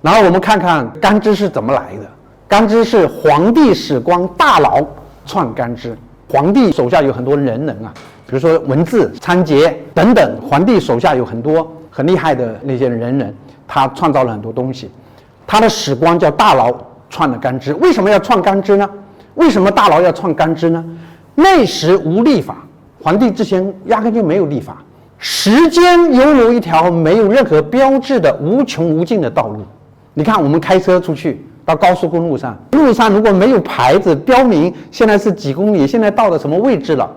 然后我们看看干支是怎么来的。干支是皇帝史官大劳创干支，皇帝手下有很多人啊，比如说文字、仓颉等等，皇帝手下有很多很厉害的那些人，他创造了很多东西。他的史官叫大劳创了干支。为什么要创干支呢？为什么大劳要创干支呢？那时无历法，皇帝之前压根就没有历法，时间犹如一条没有任何标志的无穷无尽的道路。你看我们开车出去到高速公路上，路上如果没有牌子标明现在是几公里，现在到了什么位置了，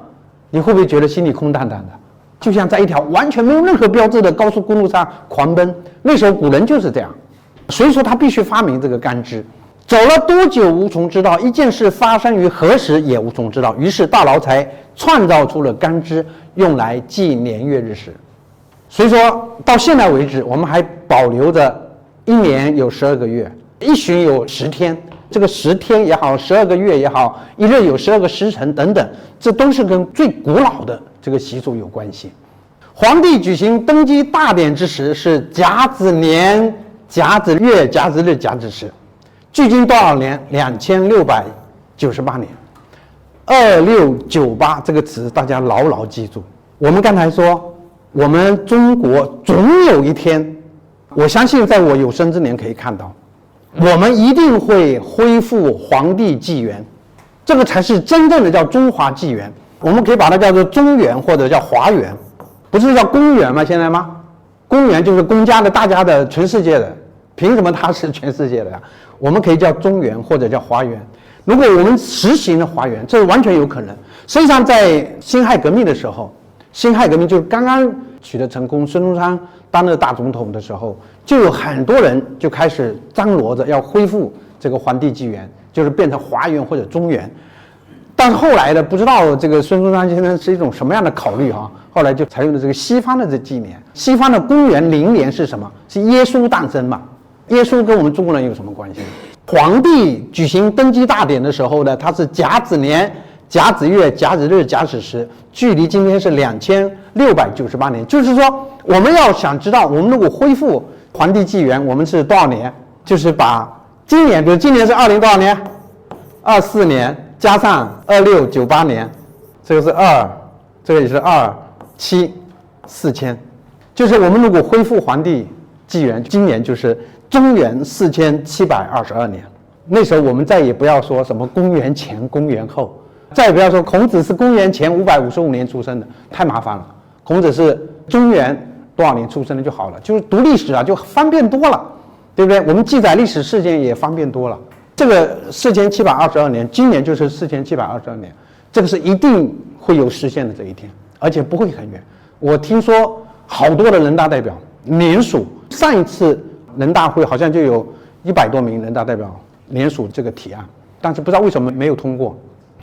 你会不会觉得心里空荡荡的？就像在一条完全没有任何标志的高速公路上狂奔。那时候古人就是这样，所以说他必须发明这个干支。走了多久无从知道，一件事发生于何时也无从知道，于是大劳才创造出了干支，用来记年月日时。所以说到现在为止，我们还保留着一年有12个月，一旬有10天，这个10天也好，12个月也好，一日有12个时辰等等，这都是跟最古老的这个习俗有关系。皇帝举行登基大典之时是甲子年、甲子月、甲子日、甲子时，距今多少年？2698年。2698这个词大家牢牢记住。我们刚才说，我们中国总有一天，我相信在我有生之年可以看到，我们一定会恢复皇帝纪元，这个才是真正的叫中华纪元。我们可以把它叫做中元或者叫华元，不是叫公元吗？现在吗？公元就是公家的、大家的、全世界的，凭什么它是全世界的呀？我们可以叫中元或者叫华元。如果我们实行了华元，这完全有可能。实际上在辛亥革命的时候，辛亥革命就是刚刚取得成功，孙中山当了大总统的时候，就有很多人就开始张罗着要恢复这个皇帝纪元，就是变成华元或者中元。但是后来呢，不知道这个孙中山先生是一种什么样的考虑啊？后来就采用了这个西方的这纪年。西方的公元0年是什么？是耶稣诞生嘛？耶稣跟我们中国人有什么关系？皇帝举行登基大典的时候呢，他是甲子年、甲子月、甲子日、甲子时，距离今天是2698年。就是说，我们要想知道我们如果恢复皇帝纪元，我们是多少年？就是把今年，比如今年是20多少年？24年加上2698年，这个是2，这个也是2，7，4000。就是我们如果恢复皇帝纪元，今年就是中元4722年。那时候我们再也不要说什么公元前、公元后，再也不要说孔子是公元前555年出生的，太麻烦了。孔子是中元多少年出生的就好了，就是读历史啊，就方便多了，对不对？我们记载历史事件也方便多了。这个4722年，今年就是4722年，这个是一定会有实现的这一天，而且不会很远。我听说好多的人大代表联署，上一次人大会好像就有100多名人大代表联署这个提案，但是不知道为什么没有通过，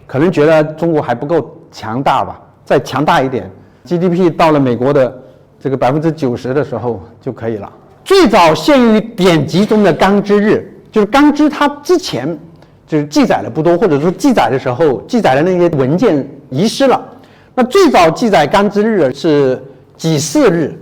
可能觉得中国还不够强大吧，再强大一点 ，GDP 到了美国的这个90%的时候就可以了。最早限于典籍中的干支日，就是干支它之前就是记载的不多，或者说记载的时候记载的那些文件遗失了。那最早记载干支日是己巳日，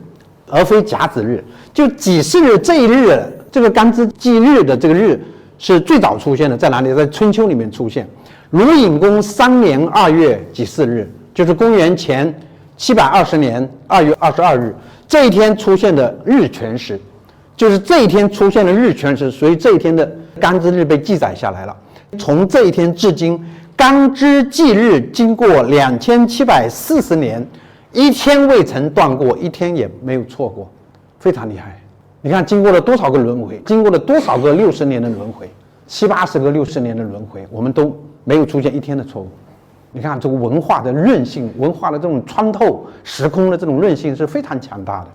而非甲子日。就己巳日这一日，这个干支纪日的这个日是最早出现的，在哪里？在春秋里面出现。鲁隐公3年2月己巳日，就是公元前720年2月22日，这一天出现的日全食，就是这一天出现的日全食，所以这一天的干支日被记载下来了。从这一天至今，干支纪日经过2740年，一天未曾断过，一天也没有错过，非常厉害。你看经过了多少个轮回，经过了多少个60年的轮回，70-80个60年的轮回，我们都没有出现一天的错误。你看这个文化的韧性，文化的这种穿透时空的这种韧性是非常强大的。